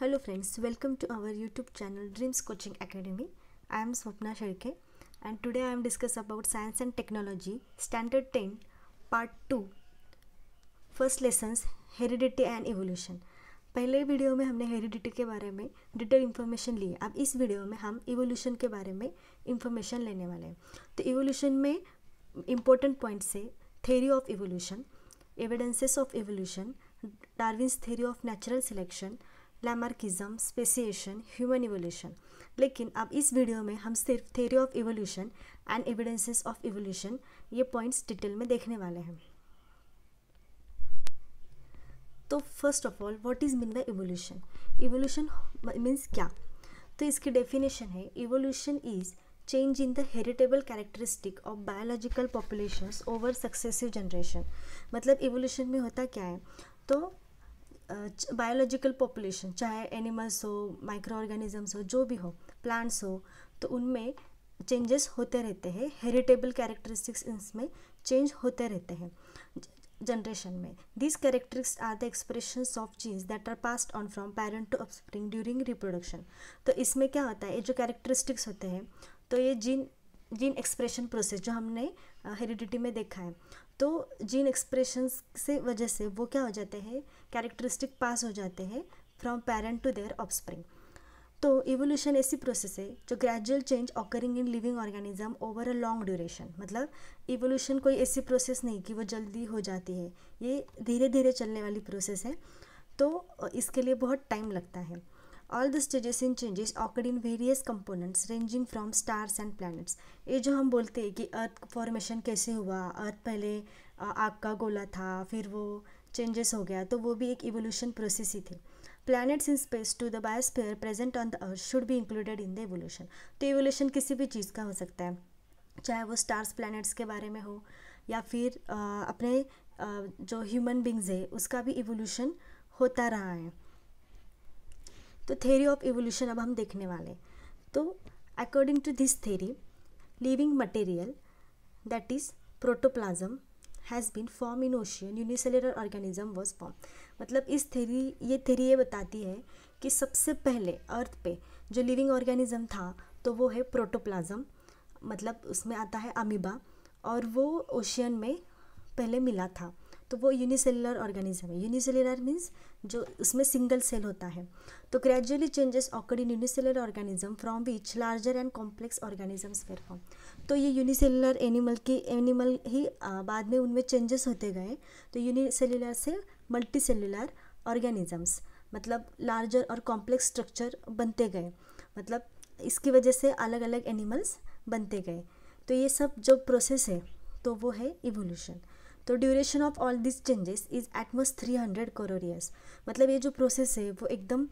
Hello friends, welcome to our YouTube channel Dreams Coaching Academy. I am Swapna Sharke and today I am discuss about Science and Technology Standard 10 Part 2 First Lessons Heredity and Evolution. पहले video में हमने heredity के बारे में detail information ली। अब इस video में हम इवोल्यूशन के बारे में इन्फॉर्मेशन लेने वाले हैं। तो इवोल्यूशन में इम्पोर्टेंट पॉइंट्स है theory of evolution, evidences of evolution, Darwin's theory of natural selection, Lamarckism, speciation, human evolution. लेकिन अब इस वीडियो में हम सिर्फ theory of evolution and evidences of evolution ये पॉइंट्स डिटेल में देखने वाले हैं। तो first of all what is mean by evolution? Evolution means क्या? तो इसकी डेफिनेशन है evolution is change in the heritable characteristic of biological populations over successive generation. मतलब इवोल्यूशन में होता क्या है, तो बायोलॉजिकल पॉपुलेशन चाहे एनिमल्स हो, माइक्रो ऑर्गेनिजम्स हो, जो भी हो, प्लांट्स हो, तो उनमें चेंजेस होते रहते हैं। हेरिटेबल कैरेक्टरिस्टिक्स इसमें चेंज होते रहते हैं जनरेशन में। This characteristics are the expressions of genes that are passed on from parent to offspring during reproduction. तो इसमें क्या होता है, ये जो कैरेक्टरिस्टिक्स होते हैं तो ये जीन एक्सप्रेशन प्रोसेस जो हमने हेरिडिटी में देखा है, तो जीन एक्सप्रेशन से वजह से वो क्या हो जाते हैं, कैरेक्टरिस्टिक पास हो जाते हैं from parent to their offspring. तो इवोल्यूशन ऐसी प्रोसेस है जो gradual change occurring in living organism over a long duration. मतलब इवोल्यूशन कोई ऐसी प्रोसेस नहीं कि वो जल्दी हो जाती है, ये धीरे धीरे चलने वाली प्रोसेस है, तो इसके लिए बहुत टाइम लगता है। All the stages in changes occurred in various components ranging from stars and planets. ये जो हम बोलते हैं कि अर्थ फॉर्मेशन कैसे हुआ, अर्थ पहले आग का गोला था, फिर वो चेंजेस हो गया, तो वो भी एक इवोल्यूशन प्रोसेस ही थी। Planets in space to the biosphere present on the earth should be included in the evolution. तो इवोल्यूशन किसी भी चीज़ का हो सकता है, चाहे वो स्टार्स प्लैनेट्स के बारे में हो या फिर अपने जो ह्यूमन बींग्स है उसका भी इवोल्यूशन होता रहा है। तो थ्योरी ऑफ इवोल्यूशन अब हम देखने वाले। तो according to this theory living material that is protoplasm has been form in ocean, unicellular organism was form. मतलब इस थ्योरी ये बताती है कि सबसे पहले अर्थ पे जो लिविंग ऑर्गेनिज्म था तो वो है प्रोटोप्लाज्म, मतलब उसमें आता है अमीबा, और वो ओशियन में पहले मिला था, तो वो यूनिसेलुलर ऑर्गेनिज्म है। यूनिसेलुलर मीन्स जो उसमें सिंगल सेल होता है। तो gradually changes occurred in unicellular organism from which larger and complex organisms were form. तो ये यूनिसेलुलर एनिमल ही बाद में उनमें चेंजेस होते गए, तो यूनिसेलुलर से मल्टी सेलुलर ऑर्गेनिजम्स, मतलब लार्जर और कॉम्प्लेक्स स्ट्रक्चर बनते गए, मतलब इसकी वजह से अलग अलग एनिमल्स बनते गए। तो ये सब जो प्रोसेस है तो वो है इवोल्यूशन। तो duration of all this changes is at most 300 crore years. मतलब ये जो प्रोसेस है वो एकदम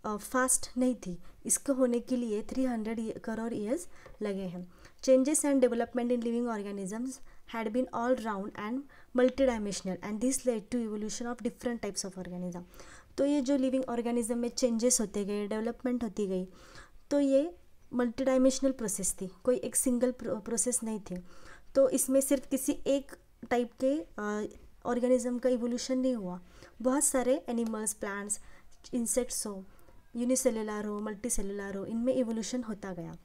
फास्ट नहीं थी, इसको होने के लिए 300 करोड़ ईयर्स लगे हैं। Changes and development in living organisms had been all round and multi dimensional and this led to evolution of different types of organism. तो ये जो लिविंग ऑर्गेनिज्म में चेंजेस होते गए, डेवलपमेंट होती गई, तो ये मल्टी डायमेंशनल प्रोसेस थी, कोई एक सिंगल प्रोसेस नहीं थी। तो इसमें सिर्फ किसी एक टाइप के ऑर्गेनिज्म का इवोल्यूशन नहीं हुआ, बहुत सारे एनिमल्स, प्लांट्स, इंसेक्ट्स हो, यूनिसेलुलर हो, मल्टी सेलुलर हो, इनमें इवोल्यूशन होता गया।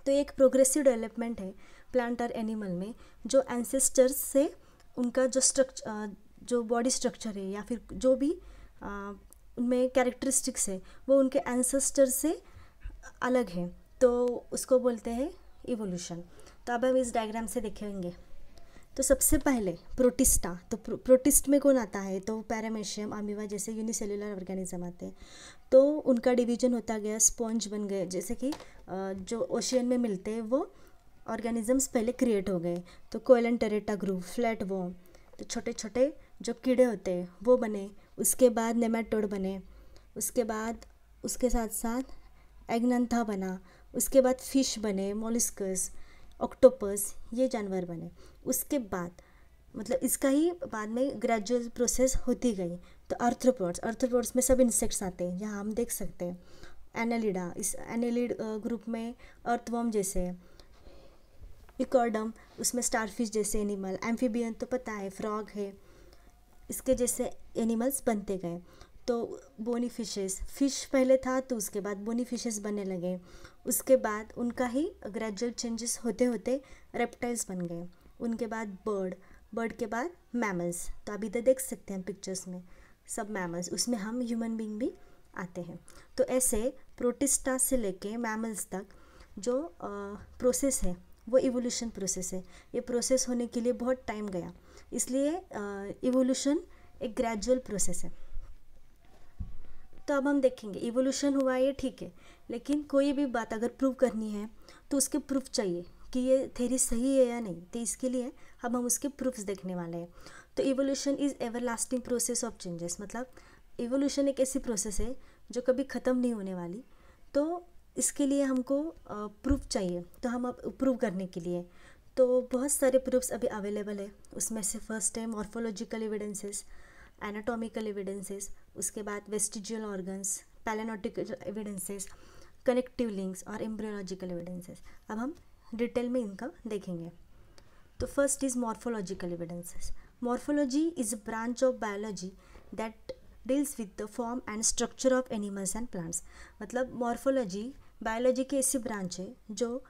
तो एक प्रोग्रेसिव डेवलपमेंट है प्लांट और एनिमल में, जो एंसेस्टर्स से उनका जो बॉडी स्ट्रक्चर है या फिर जो भी उनमें कैरेक्टरिस्टिक्स है वो उनके एंसेस्टर से अलग है, तो उसको बोलते हैं इवोल्यूशन। तो अब हम इस डायग्राम से देखेंगे। तो सबसे पहले प्रोटिस्टा, तो प्रोटिस्ट में कौन आता है, तो पैरामेशियम, अमीबा जैसे यूनिसेलुलर ऑर्गेनिज्म आते हैं। तो उनका डिवीजन होता गया, स्पॉन्ज बन गए, जैसे कि जो ओशियन में मिलते हैं वो ऑर्गेनिजम्स पहले क्रिएट हो गए। तो कोएलेंटेरेटा ग्रुप, फ्लैट वर्म, तो छोटे छोटे जो कीड़े होते हैं वो बने। उसके बाद नेमाटोड बने, उसके बाद उसके साथ साथ एग्नांथा बना, उसके बाद फिश बने, मोलस्कस, ऑक्टोपस, ये जानवर बने। उसके बाद मतलब इसका ही बाद में ग्रेजुअल प्रोसेस होती गई। तो आर्थ्रोपोड्स में सब इंसेक्ट्स आते हैं, यहाँ हम देख सकते हैं। एनालिडा, इस एनालिड ग्रुप में अर्थवर्म जैसे, इकोर्डम उसमें स्टारफिश जैसे एनिमल, एम्फीबियन तो पता है फ्रॉग है, इसके जैसे एनिमल्स बनते गए। तो बोनी फिशेस, फिश पहले था तो उसके बाद बोनी फिशेस बनने लगे, उसके बाद उनका ही ग्रेजुअल चेंजेस होते होते रेप्टाइल्स बन गए, उनके बाद बर्ड के बाद मैमल्स। तो अभी तो देख सकते हैं पिक्चर्स में सब मैमल्स, उसमें हम ह्यूमन बीइंग भी आते हैं। तो ऐसे प्रोटिस्टा से लेके मैमल्स तक जो प्रोसेस है वो इवोल्यूशन प्रोसेस है। ये प्रोसेस होने के लिए बहुत टाइम गया, इसलिए इवोल्यूशन एक ग्रेजुअल प्रोसेस है। तो अब हम देखेंगे इवोल्यूशन हुआ ये ठीक है, लेकिन कोई भी बात अगर प्रूव करनी है तो उसके प्रूफ चाहिए कि ये थ्योरी सही है या नहीं। तो इसके लिए अब हम उसके प्रूफ्स देखने वाले हैं। तो evolution is everlasting process of changes, मतलब इवोल्यूशन एक ऐसी प्रोसेस है जो कभी ख़त्म नहीं होने वाली। तो इसके लिए हमको प्रूफ चाहिए, तो हम अब प्रूव करने के लिए तो बहुत सारे प्रूफ्स अभी अवेलेबल है। उसमें से फर्स्ट है मॉर्फोलॉजिकल एविडेंसेस, एनाटॉमिकल एविडेंसेस, उसके बाद vestigial organs, palaeontological evidences, connective links और एम्ब्रियोलॉजिकल एविडेंसेस। अब हम डिटेल में इनका देखेंगे। तो first is morphological evidences. Morphology is a branch of biology that deals with the form and structure of animals and plants. मतलब मॉर्फोलॉजी बायोलॉजी की ऐसी ब्रांच है जो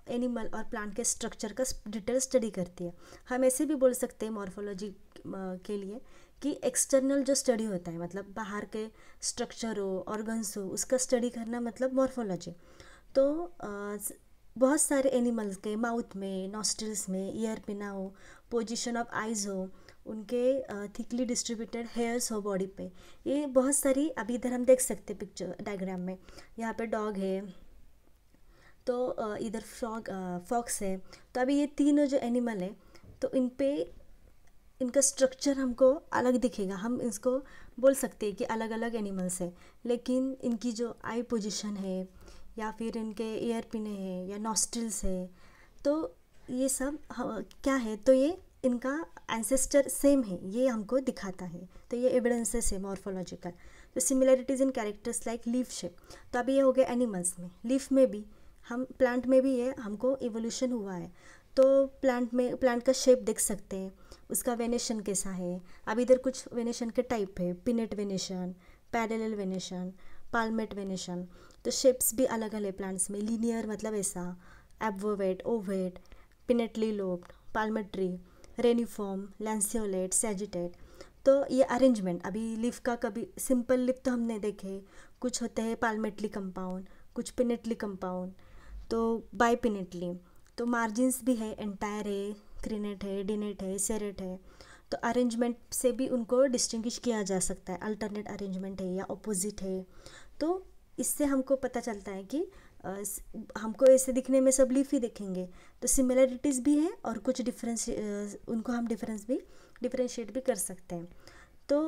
एनिमल और प्लांट के स्ट्रक्चर का डिटेल स्टडी करती है। हम ऐसे भी बोल सकते हैं मॉर्फोलॉजी के लिए कि एक्सटर्नल जो स्टडी होता है, मतलब बाहर के स्ट्रक्चर हो, ऑर्गन्स हो, उसका स्टडी करना मतलब मॉर्फोलॉजी। तो बहुत सारे एनिमल्स के माउथ में, नॉस्ट्रिल्स में ईयर पिना हो, पोजीशन ऑफ आइज़ हो, उनके थिकली डिस्ट्रीब्यूटेड हेयर्स हो बॉडी पे, ये बहुत सारी अभी इधर हम देख सकते हैं पिक्चर डायग्राम में। यहाँ पे डॉग है, तो इधर फॉक्स है। तो अभी ये तीनों जो एनिमल है तो इन पे इनका स्ट्रक्चर हमको अलग दिखेगा। हम इसको बोल सकते हैं कि अलग अलग एनिमल्स है, लेकिन इनकी जो आई पोजीशन है या फिर इनके ईयर पिने हैं या नॉस्ट्रिल्स है, तो ये सब क्या है, तो ये इनका एंसेस्टर सेम है, ये हमको दिखाता है। तो ये एविडेंसेस है मॉर्फोलॉजिकल। तो सिमिलरिटीज़ इन कैरेक्टर्स लाइक लीफ शेप। तो अभी ये हो गया एनिमल्स में। लीफ में भी हम, प्लांट में भी ये हमको इवोल्यूशन हुआ है। तो प्लांट का शेप देख सकते हैं, उसका वेनेशन कैसा है। अब इधर कुछ वेनेशन के टाइप है, pinnate venation, parallel venation, palmate venation. तो शेप्स भी अलग अलग है प्लांट्स में। लीनियर मतलब ऐसा, obovate, ovate, pinnately lobed, palmately, reniform, lanceolate, sagittate. तो ये अरेंजमेंट, अभी लीफ का कभी सिंपल लीफ तो हमने देखे, कुछ होते हैं पाल्मेटली कंपाउंड, कुछ पिनेटली कंपाउंड, तो बाइपिनेटली। तो मार्जिन्स भी है, एंटायर है, क्रिनेट है, डिनेट है, सेरेट है। तो अरेंजमेंट से भी उनको डिस्टिंग्विश किया जा सकता है, अल्टरनेट अरेंजमेंट है या अपोजिट है। तो इससे हमको पता चलता है कि हमको ऐसे दिखने में सब लीफ ही दिखेंगे, तो सिमिलरिटीज़ भी हैं और कुछ डिफरेंस, उनको हम डिफरेंशिएट भी कर सकते हैं। तो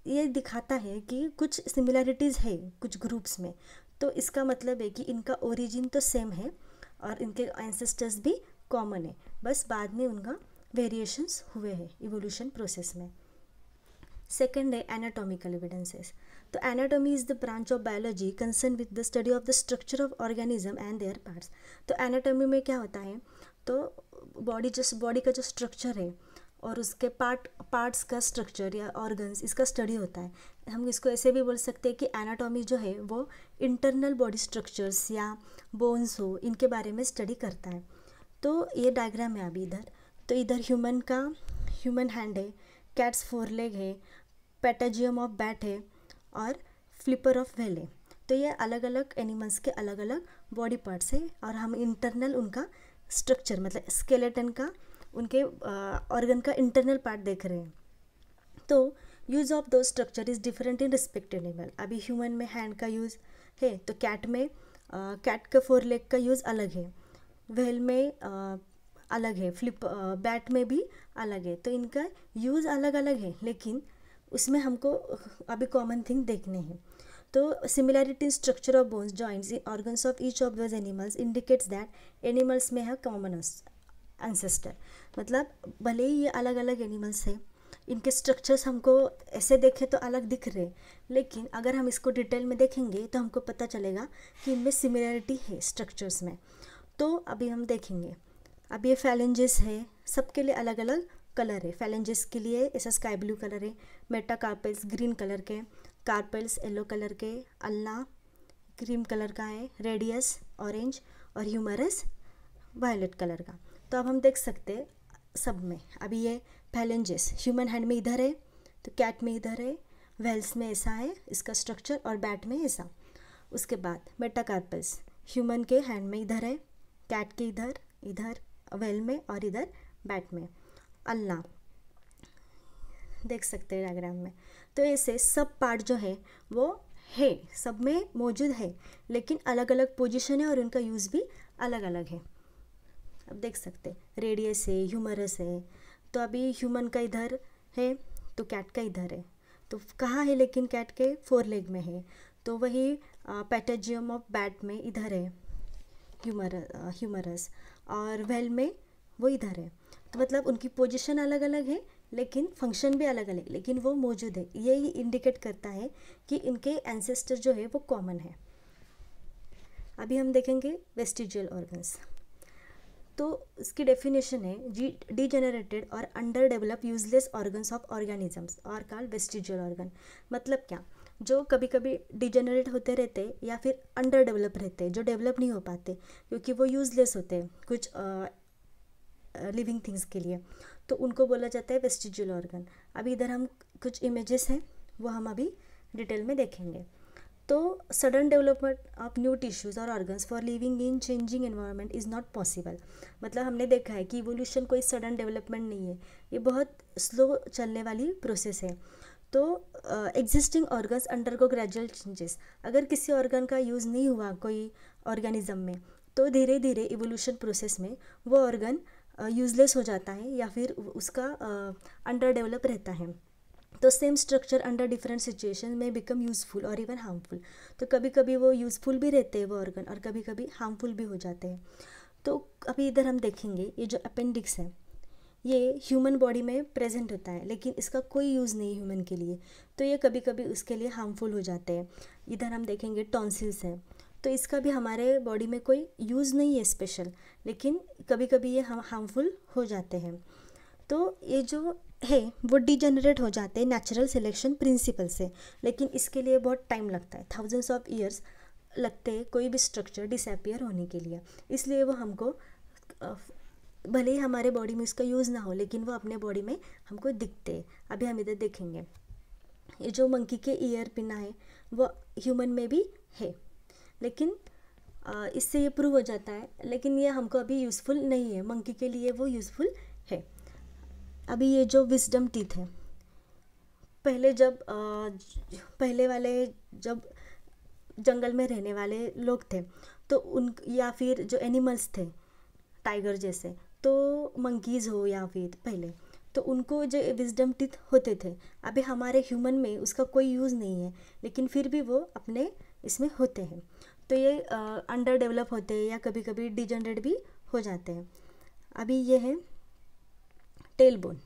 ये दिखाता है कि कुछ सिमिलरिटीज़ है कुछ ग्रुप्स में, तो इसका मतलब है कि इनका ओरिजिन तो सेम है और इनके एंसेस्टर्स भी कॉमन है, बस बाद में उनका वेरिएशंस हुए हैं इवोल्यूशन प्रोसेस में। सेकेंड है एनाटॉमिकल एविडेंसेस। तो anatomy is the branch of biology concern with the study of the structure of organism and there parts. तो एनाटॉमी में क्या होता है, तो बॉडी का जो स्ट्रक्चर है और उसके पार्ट्स का स्ट्रक्चर या ऑर्गन्स, इसका स्टडी होता है। हम इसको ऐसे भी बोल सकते हैं कि एनाटॉमी जो है वो इंटरनल बॉडी स्ट्रक्चर्स या बोन्स हो, इनके बारे में स्टडी करता है। तो ये डायग्राम है अभी इधर। तो इधर ह्यूमन हैंड है, कैट्स 4 लेग है, पैटाजियम ऑफ बैट है और फ्लिपर ऑफ व्हेल है। तो ये अलग अलग एनिमल्स के अलग अलग बॉडी पार्ट्स है और हम इंटरनल उनका स्ट्रक्चर, मतलब स्केलेटन का, उनके ऑर्गन का इंटरनल पार्ट देख रहे हैं। तो यूज़ ऑफ दो structure is different in respective animal. अभी ह्यूमन में हैंड का यूज़ है, तो कैट में कैट का 4 लेग का यूज़ अलग है, व्हेल में अलग है, बैट में भी अलग है। तो इनका यूज़ अलग अलग है, लेकिन उसमें हमको अभी कॉमन थिंग देखने हैं। तो similarity in structure of bones, joints, organs of each of those animals indicates that animals में हैव कॉमन एंसेस्टर। मतलब भले ही ये अलग अलग एनिमल्स हैं, इनके स्ट्रक्चर्स हमको ऐसे देखें तो अलग दिख रहे, लेकिन अगर हम इसको डिटेल में देखेंगे तो हमको पता चलेगा कि इनमें सिमिलरिटी है स्ट्रक्चर्स में। तो अभी हम देखेंगे, अब ये फैलेंजेस है, सबके लिए अलग अलग कलर है। फैलेंजेस के लिए ऐसा स्काई ब्लू कलर है, मेटाकार्पेल्स ग्रीन कलर के, कार्पेल्स येलो कलर के, अल्ना क्रीम कलर का है, रेडियस ऑरेंज और ह्यूमरस वायलेट कलर का। तो अब हम देख सकते हैं सब में। अभी ये फैलेंजेस ह्यूमन हैंड में इधर है, तो कैट में इधर है, वेल्स में ऐसा है इसका स्ट्रक्चर और बैट में ऐसा। उसके बाद मेटाकार्पल्स ह्यूमन के हैंड में इधर है, कैट के इधर, इधर वेल में और इधर बैट में। अल्लाह देख सकते हैं डायग्राम में। तो ऐसे सब पार्ट जो है वो है, सब में मौजूद है, लेकिन अलग अलग पोजीशन है और उनका यूज़ भी अलग अलग है। अब देख सकते हैं रेडियस है, ह्यूमरस है। तो अभी ह्यूमन का इधर है तो कैट का इधर है। तो कहाँ है लेकिन कैट के 4 लेग में है, तो वही पैटेजियम ऑफ बैट में इधर है ह्यूमरस, और वेल में वो इधर है। तो मतलब उनकी पोजीशन अलग अलग है लेकिन फंक्शन भी अलग अलग, लेकिन वो मौजूद है। यही इंडिकेट करता है कि इनके एंसेस्टर जो है वो कॉमन है। अभी हम देखेंगे वेस्टिजियल ऑर्गन्स। तो इसकी डेफिनेशन है डिजेनरेटेड और under develop useless organs of organisms और कॉल्ड वेस्टिजियल ऑर्गन। मतलब क्या, जो कभी कभी डिजेनरेट होते रहते हैं या फिर अंडर डेवलप रहते हैं, जो डेवलप नहीं हो पाते क्योंकि वो यूजलेस होते हैं कुछ लिविंग थिंग्स के लिए, तो उनको बोला जाता है वेस्टिजियल ऑर्गन। अभी इधर हम कुछ इमेजेस हैं वो हम अभी डिटेल में देखेंगे। तो sudden development of new tissues और organs for living in changing environment is not possible. मतलब हमने देखा है कि इवोल्यूशन कोई सडन डेवलपमेंट नहीं है, ये बहुत स्लो चलने वाली प्रोसेस है। तो existing organs undergo gradual changes. अगर किसी ऑर्गन का यूज़ नहीं हुआ कोई ऑर्गेनिज्म में, तो धीरे धीरे इवोल्यूशन प्रोसेस में वो ऑर्गन यूजलेस हो जाता है या फिर उसका अंडर डेवलप रहता है। तो same structure under different situation में बिकम यूज़फुल और इवन हार्मफुल। तो कभी कभी वो यूज़फुल भी रहते हैं वो ऑर्गन और कभी कभी हार्मफुल भी हो जाते हैं। तो अभी इधर हम देखेंगे ये जो अपेंडिक्स है ये ह्यूमन बॉडी में प्रेजेंट होता है, लेकिन इसका कोई यूज़ नहीं ह्यूमन के लिए, तो ये कभी कभी उसके लिए हार्मफुल हो जाते हैं। इधर हम देखेंगे टॉन्सिल्स है, तो इसका भी हमारे बॉडी में कोई यूज़ नहीं है स्पेशल, लेकिन कभी कभी ये हार्मफुल हो जाते हैं। तो ये जो है वो डिजेनरेट हो जाते हैं नेचुरल सिलेक्शन प्रिंसिपल से, लेकिन इसके लिए बहुत टाइम लगता है, थाउजेंड्स ऑफ ईयर्स लगते हैं कोई भी स्ट्रक्चर डिसअपियर होने के लिए। इसलिए वो हमको भले ही हमारे बॉडी में इसका यूज़ ना हो, लेकिन वो अपने बॉडी में हमको दिखते हैं। अभी हम इधर देखेंगे ये जो मंकी के ईयर पिना है वो ह्यूमन में भी है, लेकिन इससे ये प्रूव हो जाता है, लेकिन ये हमको अभी यूज़फुल नहीं है, मंकी के लिए वो यूज़फुल है। अभी ये जो विजडम टीथ है, पहले पहले वाले जब जंगल में रहने वाले लोग थे तो उन या फिर जो एनिमल्स थे टाइगर जैसे, तो मंकीज़ हो या फिर पहले, तो उनको जो विजडम टीथ होते थे। अभी हमारे ह्यूमन में उसका कोई यूज़ नहीं है, लेकिन फिर भी वो अपने इसमें होते हैं। तो ये अंडर डेवलप होते हैं या कभी कभी डिजेनरेट भी हो जाते हैं। अभी ये है टेल बोन।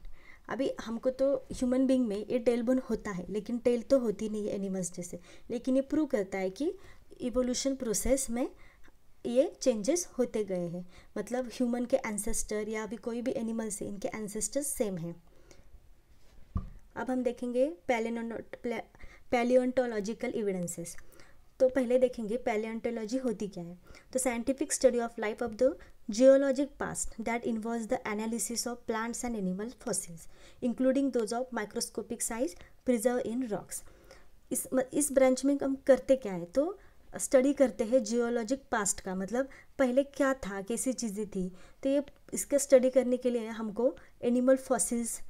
अभी हमको तो ह्यूमन बीइंग में ये टेल बोन होता है, लेकिन टेल तो होती नहीं है एनिमल्स जैसे, लेकिन ये प्रूव करता है कि इवोल्यूशन प्रोसेस में ये चेंजेस होते गए हैं। मतलब ह्यूमन के एंसेस्टर या भी कोई भी एनिमल से इनके एंसेस्टर्स सेम हैं। अब हम देखेंगे पैलियोंटोलॉजिकल एविडेंसेस। तो पहले देखेंगे पैलियोंटोलॉजी होती क्या है। तो scientific study of life of the geologic past that involves the analysis of plants and animal fossils including those of microscopic size preserve in rocks. इस ब्रांच में हम करते क्या है, तो स्टडी करते हैं जियोलॉजिक पास्ट का, मतलब पहले क्या था, कैसी चीज़ें थी। तो ये इसका स्टडी करने के लिए हमको एनिमल फॉसिल्स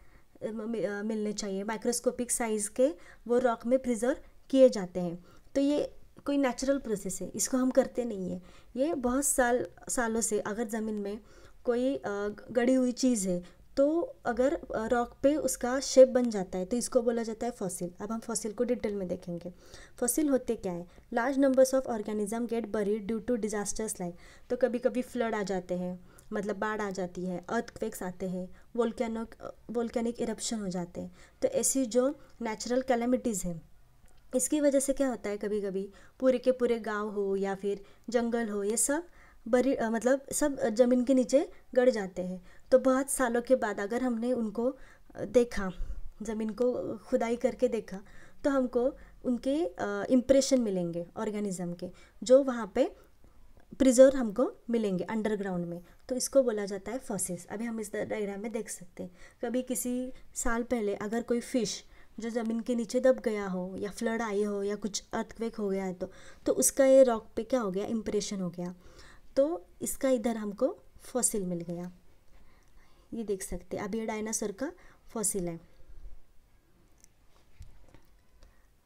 मिलने चाहिए, माइक्रोस्कोपिक साइज़ के वो रॉक में प्रिजर्व किए जाते हैं। तो ये कोई नेचुरल प्रोसेस है, इसको हम करते नहीं है। ये बहुत सालों से अगर ज़मीन में कोई गड़ी हुई चीज़ है तो अगर रॉक पे उसका शेप बन जाता है तो इसको बोला जाता है फॉसिल। अब हम फॉसिल को डिटेल में देखेंगे। फॉसिल होते क्या है, large numbers of organism get buried due to disasters like, तो कभी कभी फ्लड आ जाते हैं, मतलब बाढ़ आ जाती है, अर्थक्वेक्स आते हैं, वोल्केनिक इरप्शन हो जाते हैं। तो ऐसी जो नेचुरल कैलेमिटीज़ हैं इसकी वजह से क्या होता है, कभी कभी पूरे के पूरे गांव हो या फिर जंगल हो, ये सब बरी मतलब सब ज़मीन के नीचे गड़ जाते हैं। तो बहुत सालों के बाद अगर हमने उनको देखा, ज़मीन को खुदाई करके देखा, तो हमको उनके इम्प्रेशन मिलेंगे ऑर्गेनिज्म के, जो वहाँ पे प्रिजर्व हमको मिलेंगे अंडरग्राउंड में। तो इसको बोला जाता है फॉसिल्स। अभी हम इस डायग्राम में देख सकते हैं, कभी किसी साल पहले अगर कोई फिश जो ज़मीन के नीचे दब गया हो, या फ्लड आई हो, या कुछ अर्थक्वेक हो गया है, तो उसका ये रॉक पे क्या हो गया, इम्प्रेशन हो गया। तो इसका इधर हमको फॉसिल मिल गया, ये देख सकते हैं। अब ये डायनासोर का फॉसिल है।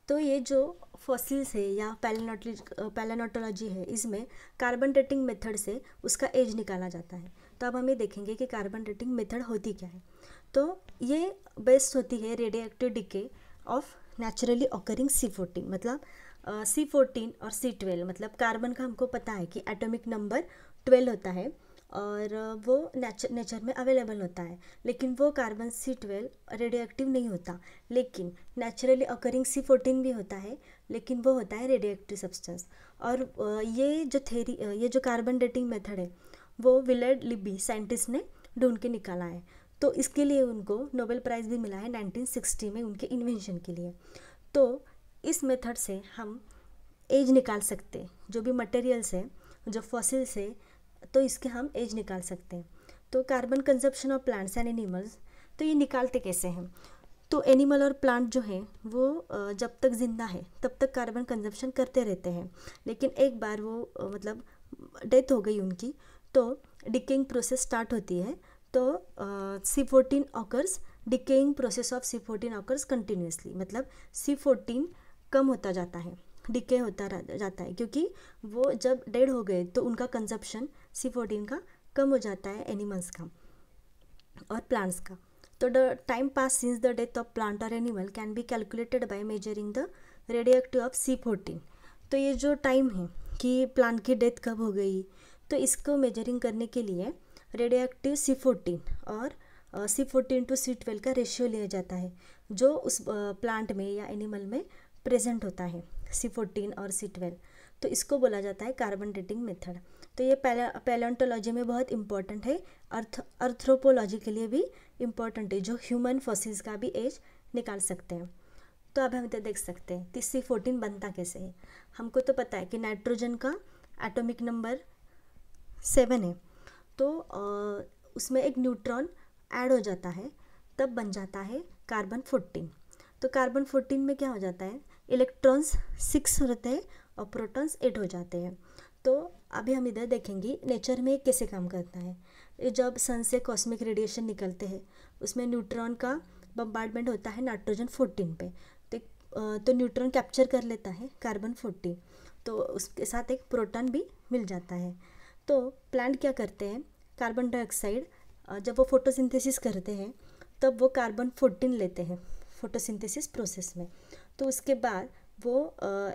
तो ये जो फॉसिल्स है या पैलेनोटोलॉजी है, इसमें कार्बन डेटिंग मेथड से उसका एज निकाला जाता है। तो अब हम ये देखेंगे कि कार्बन डेटिंग मेथड होती क्या है। तो ये बेस्ड होती है radioactive decay of naturally occurring C14, मतलब C14 और C12, मतलब कार्बन का हमको पता है कि एटॉमिक नंबर 12 होता है और वो नेचर में अवेलेबल होता है, लेकिन वो कार्बन C12 रेडियोएक्टिव नहीं होता। लेकिन नेचुरली ऑकरिंग C14 भी होता है, लेकिन वो होता है रेडियोएक्टिव सब्सटेंस। और ये जो कार्बन डेटिंग मेथड है, वो विलेड लिब्बी साइंटिस्ट ने ढूंढ के निकाला है। तो इसके लिए उनको नोबेल प्राइज़ भी मिला है 1960 में उनके इन्वेंशन के लिए। तो इस मेथड से हम एज निकाल सकते हैं, जो भी मटेरियल्स है, जो फॉसिल्स है, तो इसके हम एज निकाल सकते हैं। तो carbon consumption of plants and animals, तो ये निकालते कैसे हैं। तो एनिमल और प्लांट जो हैं वो जब तक ज़िंदा है तब तक कार्बन कंजप्शन करते रहते हैं, लेकिन एक बार वो मतलब डेथ हो गई उनकी, तो डिकेइंग प्रोसेस स्टार्ट होती है। तो C14 occurs, decaying process of C14 occurs continuously, मतलब C14 कम होता जाता है, डिके होता जाता है, क्योंकि वो जब डेड हो गए तो उनका कंजप्शन C14 का कम हो जाता है, एनिमल्स का और प्लांट्स का। तो the time pass since the death of plant और animal can be calculated by measuring the radioactive of C14। तो ये जो टाइम है कि प्लांट की डेथ कब हो गई, तो इसको मेजरिंग करने के लिए रेडियोएक्टिव C14 और C14 to C12 का रेशियो लिया जाता है, जो उस प्लांट में या एनिमल में प्रेजेंट होता है, C14 और C12। तो इसको बोला जाता है कार्बन डेटिंग मेथड। तो ये पैलेंटोलॉजी में बहुत इंपॉर्टेंट है, अर्थ्रोपोलॉजी के लिए भी इम्पॉर्टेंट है, जो ह्यूमन फॉसिल्स का भी एज निकाल सकते हैं। तो अब हम इधर देख सकते हैं कि C14 बनता कैसे है। हमको तो पता है कि नाइट्रोजन का एटॉमिक नंबर 7 है, तो उसमें एक न्यूट्रॉन ऐड हो जाता है, तब बन जाता है कार्बन 14। तो कार्बन 14 में क्या हो जाता है, इलेक्ट्रॉन्स 6 होते हैं और प्रोटॉन्स 8 हो जाते हैं। तो अभी हम इधर देखेंगे नेचर में कैसे काम करता है। जब सन से कॉस्मिक रेडिएशन निकलते हैं, उसमें न्यूट्रॉन का बम्बार्डमेंट होता है नाइट्रोजन 14 पे, तो न्यूट्रॉन कैप्चर कर लेता है कार्बन 14, तो उसके साथ एक प्रोटॉन भी मिल जाता है। तो प्लांट क्या करते हैं, कार्बन डाइऑक्साइड जब वो फोटोसिंथेसिस करते हैं तब वो कार्बन 14 लेते हैं फोटोसिंथेसिस प्रोसेस में। तो उसके बाद वो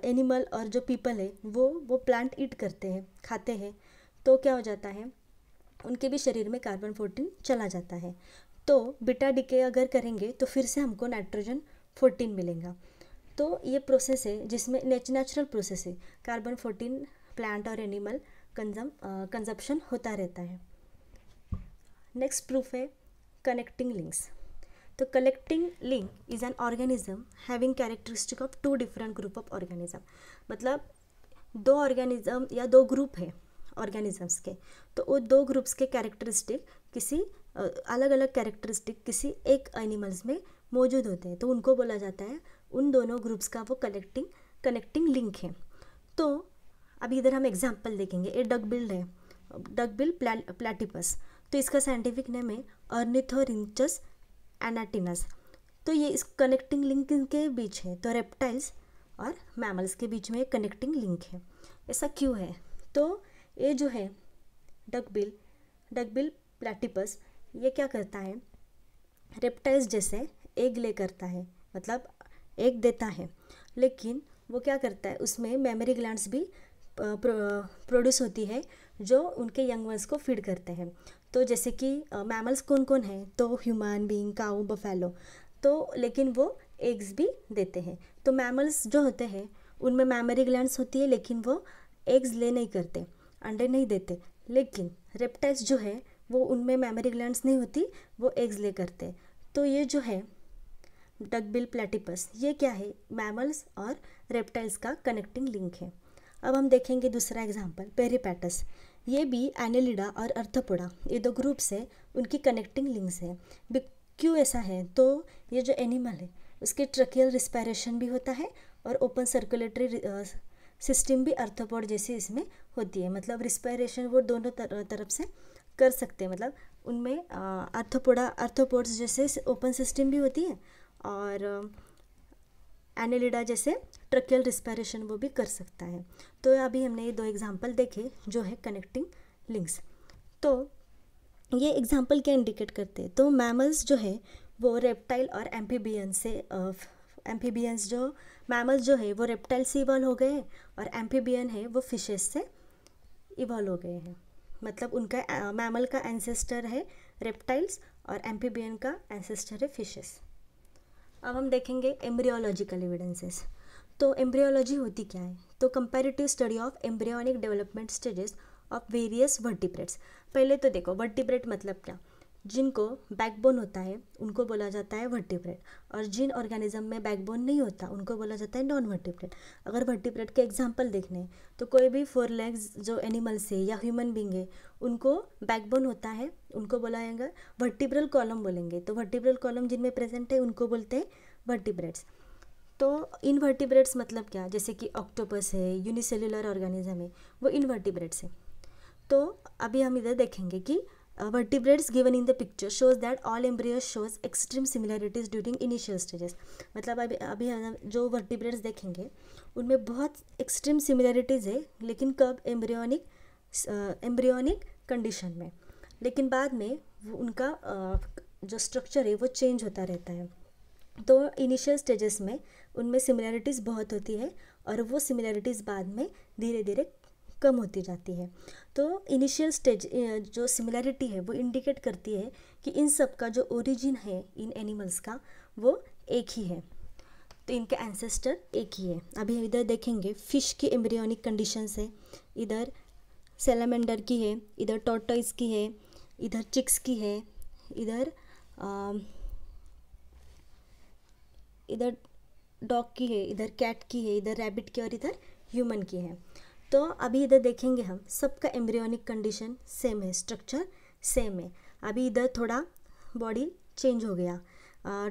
एनिमल और जो पीपल है वो प्लांट ईट करते हैं, खाते हैं, तो क्या हो जाता है, उनके भी शरीर में कार्बन 14 चला जाता है। तो बीटा डिके अगर करेंगे तो फिर से हमको नाइट्रोजन 14 मिलेगा। तो ये प्रोसेस है जिसमें नेचुरल प्रोसेस है, कार्बन 14 प्लांट और एनिमल कंजप्शन होता रहता है। नेक्स्ट प्रूफ है कनेक्टिंग लिंक्स। तो connecting link is an organism having characteristic of 2 different group of organism, मतलब 2 ऑर्गेनिज्म या 2 ग्रुप है ऑर्गेनिजम्स के, तो वो 2 ग्रुप्स के कैरेक्टरिस्टिक किसी अलग अलग कैरेक्टरिस्टिक किसी एक एनिमल्स में मौजूद होते हैं, तो उनको बोला जाता है उन दोनों ग्रुप्स का वो कनेक्टिंग लिंक है। तो अभी इधर हम एग्जाम्पल देखेंगे। ये डकबिल है, डकबिल प्लैटिपस, तो इसका साइंटिफिक नेम है ऑर्निथोरिंचस एनाटिनस। तो ये इस कनेक्टिंग लिंक के बीच है, तो रेप्टाइल्स और मैमल्स के बीच में एक कनेक्टिंग लिंक है। ऐसा क्यों है, तो ये जो है डकबिल प्लैटिपस, ये क्या करता है, रेप्टाइल्स जैसे एग ले करता है, मतलब एग देता है, लेकिन वो क्या करता है, उसमें मेमोरी ग्लैंड्स भी प्रोड्यूस होती है जो उनके यंग वंस को फीड करते हैं। तो जैसे कि मैमल्स कौन कौन हैं, तो ह्यूमन बीइंग, काऊ, बफेलो, तो लेकिन वो एग्स भी देते हैं। तो मैमल्स जो होते हैं उनमें मेमोरी ग्लैंड्स होती है, लेकिन वो एग्स ले नहीं करते, अंडे नहीं देते, लेकिन रेप्टाइल्स जो है वो उनमें मैमरी ग्लैंड्स नहीं होती, वो एग्स ले करते। तो ये जो है डकबिल प्लेटिपस, ये क्या है, मैमल्स और रेप्टाइल्स का कनेक्टिंग लिंक है। अब हम देखेंगे दूसरा एग्जाम्पल, पेरिपैटस। ये भी एनेलिडा और अर्थोपोडा, ये दो ग्रुप्स है, उनकी कनेक्टिंग लिंक्स है। क्यों ऐसा है, तो ये जो एनिमल है उसके ट्रकियल रिस्पायरेशन भी होता है और ओपन सर्कुलेटरी सिस्टम भी अर्थोपोड जैसे इसमें होती है। मतलब रिस्पायरेशन वो दोनों तरफ से कर सकते हैं। मतलब उनमें अर्थोपोड्स जैसे ओपन सिस्टम भी होती है और एनेलिडा जैसे ट्रकियल रिस्पायरेशन वो भी कर सकता है। तो अभी हमने ये दो एग्जांपल देखे जो है कनेक्टिंग लिंक्स। तो ये एग्जांपल क्या इंडिकेट करते हैं, तो मैमल्स जो है वो रेप्टाइल और एम्फीबियंस से एम्फीबियंस जो मैमल्स जो है वो रेप्टाइल से इवॉल्व हो गए हैं और एम्फीबियन है वो फिशेस से इवॉल्व हो गए हैं। मतलब उनका मैमल का एंसेस्टर है रेप्टाइल्स और एम्फीबियन का एंसेस्टर है फिशेस। अब हम देखेंगे एम्ब्रियोलॉजिकल एविडेंसेस। तो एम्ब्रियोलॉजी होती क्या है, तो comparative study of embryonic development stages of various vertebrates. पहले तो देखो वर्टिब्रेट मतलब क्या, जिनको बैकबोन होता है उनको बोला जाता है वर्टिब्रेट, और जिन ऑर्गेनिज्म में बैकबोन नहीं होता उनको बोला जाता है नॉन वर्टिब्रेट। अगर वर्टिब्रेट के एग्जांपल देखने हैं तो कोई भी 4 लेग्स जो एनिमल्स है या ह्यूमन बींग है उनको बैकबोन होता है, उनको बोला जाएगा वर्टिब्रल कॉलम बोलेंगे। तो वर्टिब्रल कॉलम जिनमें प्रेजेंट है उनको बोलते हैं वर्टिब्रेट्स। तो इनवर्टिब्रेट्स मतलब क्या, जैसे कि ऑक्टोपस है, यूनिसेल्युलर ऑर्गेनिज्म है, वो इनवर्टिब्रेट्स है। तो अभी हम इधर देखेंगे कि vertebrates given in the picture shows that all embryos shows extreme similarities during initial stages। मतलब अभी हम जो vertebrates देखेंगे उनमें बहुत एक्सट्रीम सिमिलैरिटीज़ है, लेकिन कब, एम्ब्रियोनिक कंडीशन में। लेकिन बाद में उनका जो स्ट्रक्चर है वो चेंज होता रहता है। तो इनिशियल स्टेजेस में उनमें सिमिलैरिटीज़ बहुत होती है और वो सिमिलैरिटीज़ बाद में धीरे धीरे कम होती जाती है। तो इनिशियल स्टेज जो सिमिलैरिटी है वो इंडिकेट करती है कि इन सब का जो ओरिजिन है इन एनिमल्स का वो एक ही है, तो इनके एंसेस्टर एक ही है। अभी इधर देखेंगे फिश की एम्ब्रियोनिक कंडीशंस है, इधर सैलामेंडर की है, इधर टॉर्टोइज की है, इधर चिक्स की है, इधर डॉग की है, इधर कैट की है, इधर रैबिट की और इधर ह्यूमन की है। तो अभी इधर देखेंगे हम सबका एम्ब्रियोनिक कंडीशन सेम है, स्ट्रक्चर सेम है। अभी इधर थोड़ा बॉडी चेंज हो गया,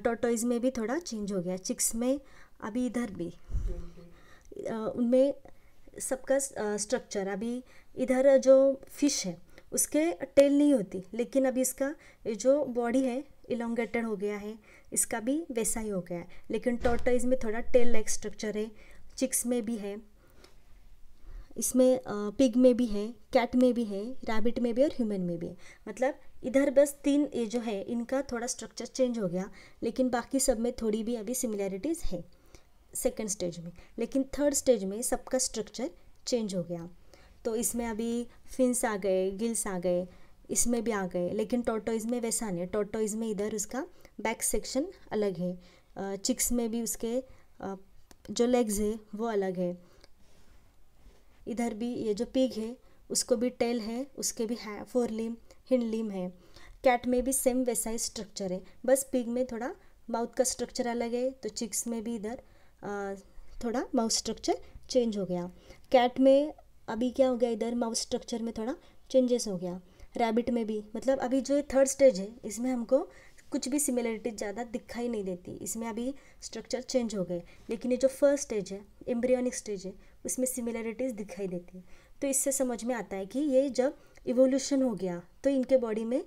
टॉर्टोइज में भी थोड़ा चेंज हो गया, चिक्स में, अभी इधर भी उनमें सबका स्ट्रक्चर। अभी इधर जो फिश है उसके टेल नहीं होती, लेकिन अभी इसका जो बॉडी है इलोंगेटेड हो गया है, इसका भी वैसा ही हो गया है। लेकिन टॉर्टोइज में थोड़ा टेल लाइक स्ट्रक्चर है, चिक्स में भी है, इसमें पिग में भी है, कैट में भी है, रैबिट में भी और ह्यूमन में भी है। मतलब इधर बस 3 ये जो है इनका थोड़ा स्ट्रक्चर चेंज हो गया, लेकिन बाकी सब में थोड़ी भी अभी सिमिलैरिटीज़ है सेकंड स्टेज में। लेकिन थर्ड स्टेज में सबका स्ट्रक्चर चेंज हो गया। तो इसमें अभी फिन्स आ गए, गिल्स आ गए, इसमें भी आ गए, लेकिन टॉर्टोइज में वैसा नहीं। टॉर्टोइज में इधर उसका बैक सेक्शन अलग है, चिक्स में भी उसके जो लेग्स है वो अलग है, इधर भी ये जो पिग है उसको भी टेल है, उसके भी 4 लिम, हिंड लिम है। कैट में भी सेम वैसा ही स्ट्रक्चर है, बस पिग में थोड़ा माउथ का स्ट्रक्चर अलग है, तो चिक्स में भी इधर थोड़ा माउथ स्ट्रक्चर चेंज हो गया। कैट में अभी क्या हो गया, इधर माउथ स्ट्रक्चर में थोड़ा चेंजेस हो गया। रैबिट में भी, मतलब अभी जो थर्ड स्टेज है इसमें हमको कुछ भी सिमिलरिटी ज़्यादा दिखाई नहीं देती, इसमें अभी स्ट्रक्चर चेंज हो गए। लेकिन ये जो फर्स्ट स्टेज है, एम्ब्रियोनिक स्टेज है, उसमें सिमिलरिटीज़ दिखाई देती है। तो इससे समझ में आता है कि ये जब इवोल्यूशन हो गया तो इनके बॉडी में